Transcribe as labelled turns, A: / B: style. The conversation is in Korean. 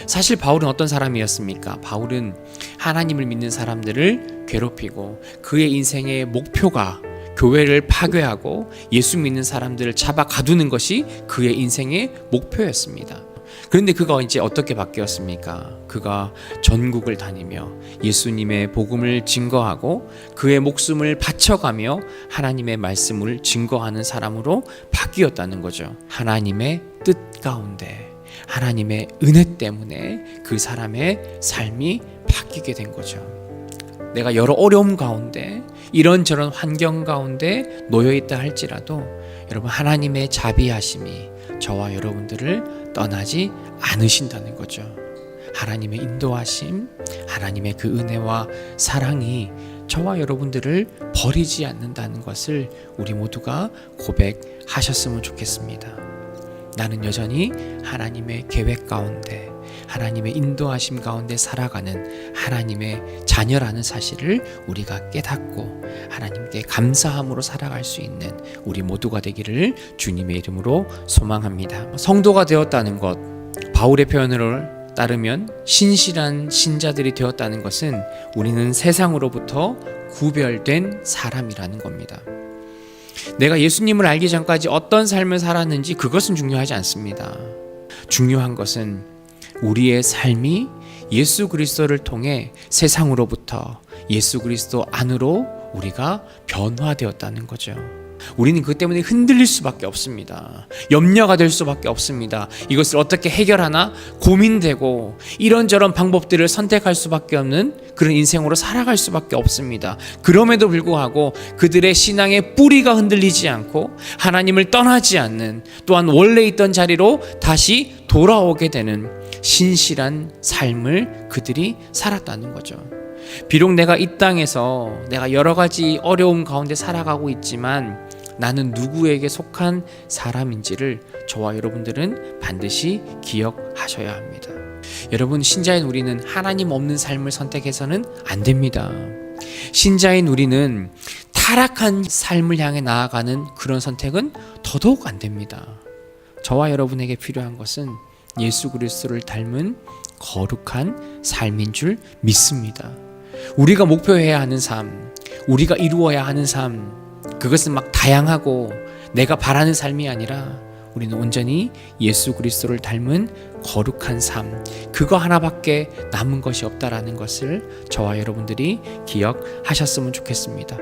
A: 사실 바울은 어떤 사람이었습니까? 바울은 하나님을 믿는 사람들을 괴롭히고 그의 인생의 목표가 교회를 파괴하고 예수 믿는 사람들을 잡아 가두는 것이 그의 인생의 목표였습니다. 그런데 그가 이제 어떻게 바뀌었습니까? 그가 전국을 다니며 예수님의 복음을 증거하고 그의 목숨을 바쳐가며 하나님의 말씀을 증거하는 사람으로 바뀌었다는 거죠. 하나님의 뜻 가운데, 하나님의 은혜 때문에 그 사람의 삶이 바뀌게 된 거죠. 내가 여러 어려움 가운데, 이런저런 환경 가운데 놓여있다 할지라도 여러분, 하나님의 자비하심이 저와 여러분들을 떠나지 않으신다는 거죠. 하나님의 인도하심, 하나님의 그 은혜와 사랑이 저와 여러분들을 버리지 않는다는 것을 우리 모두가 고백하셨으면 좋겠습니다. 나는 여전히 하나님의 계획 가운데, 하나님의 인도하심 가운데 살아가는 하나님의 자녀라는 사실을 우리가 깨닫고 하나님께 감사함으로 살아갈 수 있는 우리 모두가 되기를 주님의 이름으로 소망합니다. 성도가 되었다는 것, 바울의 표현을 따르면 신실한 신자들이 되었다는 것은 우리는 세상으로부터 구별된 사람이라는 겁니다. 내가 예수님을 알기 전까지 어떤 삶을 살았는지 그것은 중요하지 않습니다. 중요한 것은 우리의 삶이 예수 그리스도를 통해 세상으로부터 예수 그리스도 안으로 우리가 변화되었다는 거죠. 우리는 그것 때문에 흔들릴 수밖에 없습니다. 염려가 될 수밖에 없습니다. 이것을 어떻게 해결하나 고민되고 이런저런 방법들을 선택할 수밖에 없는 그런 인생으로 살아갈 수밖에 없습니다. 그럼에도 불구하고 그들의 신앙의 뿌리가 흔들리지 않고 하나님을 떠나지 않는, 또한 원래 있던 자리로 다시 돌아오게 되는 신실한 삶을 그들이 살았다는 거죠. 비록 내가 이 땅에서 내가 여러 가지 어려움 가운데 살아가고 있지만 나는 누구에게 속한 사람인지를 저와 여러분들은 반드시 기억하셔야 합니다. 여러분, 신자인 우리는 하나님 없는 삶을 선택해서는 안 됩니다. 신자인 우리는 타락한 삶을 향해 나아가는 그런 선택은 더더욱 안 됩니다. 저와 여러분에게 필요한 것은 예수 그리스도를 닮은 거룩한 삶인 줄 믿습니다. 우리가 목표해야 하는 삶, 우리가 이루어야 하는 삶, 그것은 막 다양하고 내가 바라는 삶이 아니라 우리는 온전히 예수 그리스도를 닮은 거룩한 삶, 그거 하나밖에 남은 것이 없다라는 것을 저와 여러분들이 기억하셨으면 좋겠습니다.